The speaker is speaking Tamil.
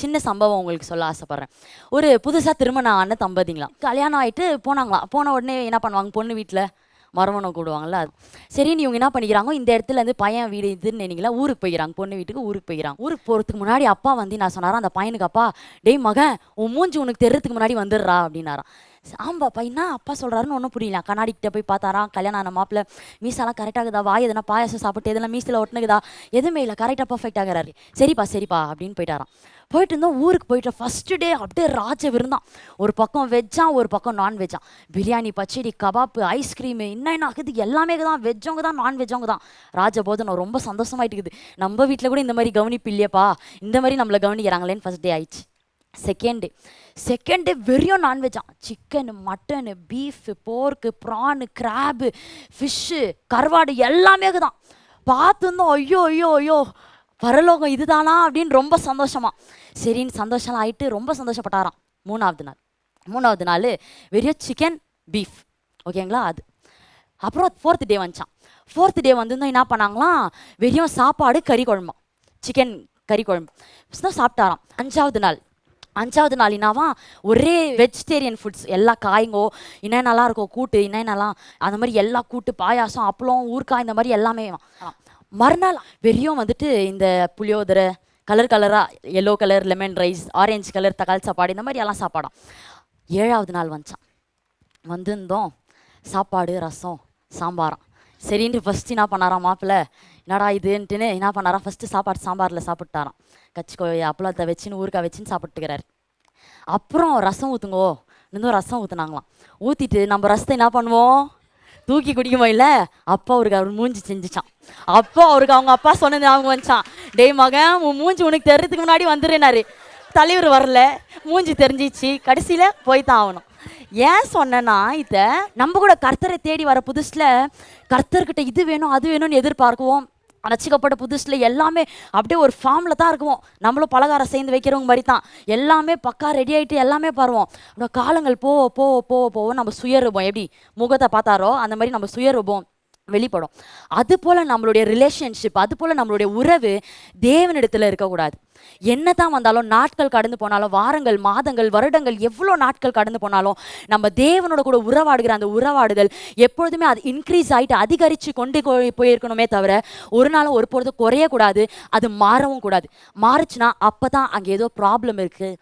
சின்ன சம்பவம் உங்களுக்கு சொல்ல ஆசைப்படுறேன். ஒரு புதுசாக திருமணம் ஆன தம்பதிங்களாம். கல்யாணம் ஆகிட்டு போனாங்களாம். போன உடனே என்ன பண்ணுவாங்க, பொண்ணு வீட்டில் மறுமணம் கூடுவாங்கல்ல. அது சரின்னு இவங்க என்ன பண்ணிக்கிறாங்க, இந்த இடத்துல இருந்து பையன் வீடு இதுன்னு நினைங்களா ஊருக்கு போய்க்கிறாங்க. பொண்ணு வீட்டுக்கு ஊருக்கு போய்க்கிறாங்க. ஊருக்கு போகிறதுக்கு முன்னாடி அப்பா வந்து நான் சொன்னாராம் அந்த பையனுக்கு, அப்பா டேய் மகன் உன் மூஞ்சி உனக்கு தெரியறதுக்கு முன்னாடி வந்துடுறா அப்படின்னாராம். ஆமாப்பா என்ன அப்பா சொல்கிறாருன்னு ஒன்றும் புரியல. கண்ணாடிக்கிட்ட போய் பார்த்தாராம். கல்யாணம் ஆன மாப்பிள்ள மீசெல்லாம் கரெக்டாகுதா, வாய் எதனா பாயாசம் சாப்பிட்டு எதெல்லாம் மீசில் ஒட்டுனுக்குதா, எதுவுமே இல்லை, கரெக்டாக பர்ஃபெக்ட் ஆகிறாரு. சரிப்பா சரிப்பா அப்படின்னு போயிட்டாராம். போயிட்டு இருந்தோம். ஊருக்கு போயிட்டு ஃபஸ்ட்டு டே அப்படியே ராஜ விருந்தான். ஒரு பக்கம் வெஜ்ஜான், ஒரு பக்கம் நான்வெஜ்ஜான். பிரியாணி, பச்சடி, கபாப்பு, ஐஸ்கிரீமு, என்ன ஆகுது எல்லாமே தான். வெஜ்ஜவங்க தான் நான்வெஜ்ஜவங்க தான். ராஜபோஜனம் ரொம்ப சந்தோஷமாயிட்டு இருக்குது. நம்ம வீட்டில் கூட இந்த மாதிரி கவனிப்பு இல்லையப்பா, இந்த மாதிரி நம்மளை கவனிக்கிறாங்களேன்னு ஃபஸ்ட் டே ஆயிடுச்சு. செகண்ட் டே வெறியும் நான்வெஜ்ஜான். Chicken, mutton, beef, pork, prawn, crab, fish, கருவாடு எல்லாமே தான். பார்த்துருந்தோம். ஐயோ ஐயோ ஐயோ பரலோகம் இதுதானா அப்படின்னு ரொம்ப சந்தோஷமா. சரின்னு சந்தோஷம்லாம் ஆகிட்டு ரொம்ப சந்தோஷப்பட்டாராம். மூணாவது நாள் வெறும் சிக்கன் பீஃப், ஓகேங்களா. அது அப்புறம் 4th டே வந்துச்சான். 4th டே வந்து என்ன பண்ணாங்களாம், வெறும் சாப்பாடு கறி குழம்பு, சிக்கன் கறி குழம்பு தான் சாப்பிட்டாராம். அஞ்சாவது நாள் என்னவா, ஒரே வெஜிடேரியன் ஃபுட்ஸ், எல்லா காய்ங்கோ என்னென்னலாம் இருக்கும், கூட்டு என்னென்னலாம் அந்த மாதிரி எல்லா கூட்டு, பாயாசம், அப்பளம், ஊறுகாய், இந்த மாதிரி எல்லாமே. மறுநாள் வெறியும் வந்துட்டு இந்த புளியோதரை, கலராக yellow colour lemon rice, orange colour தக்காளி சாப்பாடு, இந்த மாதிரி எல்லாம் சாப்பாடாம். 7வது நாள் வந்துச்சான். வந்திருந்தோம். சாப்பாடு, ரசம், சாம்பாராம். சரின்ட்டு ஃபஸ்ட்டு என்ன பண்ணாராம் மாப்பிள்ள, என்னடா இதுன்ட்டுன்னு என்ன பண்ணாராம், ஃபஸ்ட்டு சாப்பாடு சாம்பாரில் சாப்பிட்டாராம். கச்சிக்கோய் அப்பளத்தை வச்சுன்னு ஊறுகாய் வச்சுன்னு சாப்பிட்டுக்கிறாரு. அப்புறம் ரசம் ஊற்றுங்கோ இன்னும் ரசம் ஊற்றுனாங்களாம். ஊற்றிட்டு நம்ம ரசத்தை என்ன பண்ணுவோம், தூக்கி குடிக்குமோ இல்லை. அப்பா அவருக்கு அவர் மூஞ்சி செஞ்சுச்சான். அப்போ அவருக்கு அவங்க அப்பா சொன்னது அவங்க வந்துச்சான். டேய் மகன் உன் மூஞ்சி உனக்கு தெரியறதுக்கு முன்னாடி வந்துடுனாரு. தலைவர் வரல, மூஞ்சி தெரிஞ்சிச்சு, கடைசியில் போய்தான் ஆகணும். ஏன் சொன்னேன்னா, இதை நம்ம கூட கர்த்தரை தேடி வர புதுசில் கர்த்தர்கிட்ட இது வேணும் அது வேணும்னு எதிர்பார்க்குவோம். ரசிக்கப்பட்ட புதுசில் எல்லாமே அப்படியே ஒரு ஃபார்மில் தான் இருக்குவோம். நம்மளும் பலகாரம் சேர்ந்து வைக்கிறவங்க மாதிரி தான் எல்லாமே பக்கா ரெடி ஆகிட்டு எல்லாமே பாருவோம். நம்ம காலங்கள் போக நம்ம சுயரூபம் எப்படி முகத்தை பார்த்தாரோ அந்த மாதிரி நம்ம சுயரூபம் வெளிப்படும். அது போல் நம்மளுடைய ரிலேஷன்ஷிப், அது போல் நம்மளுடைய உறவு தேவனிடத்தில் இருக்கக்கூடாது. என்ன தான் வந்தாலும், நாட்கள் கடந்து போனாலும், வாரங்கள், மாதங்கள், வருடங்கள், எவ்வளோ நாட்கள் கடந்து போனாலும் நம்ம தேவனோட கூட உறவாடுகிற அந்த உறவாடுதல் எப்பொழுதுமே அது இன்க்ரீஸ் ஆகிட்டு அதிகரித்து கொண்டு போயிருக்கணுமே தவிர ஒரு நாளும் ஒரு பொழுது குறையக்கூடாது. அது மாறவும் கூடாது. மாறுச்சுன்னா அப்போ தான் அங்கே ஏதோ ப்ராப்ளம் இருக்குது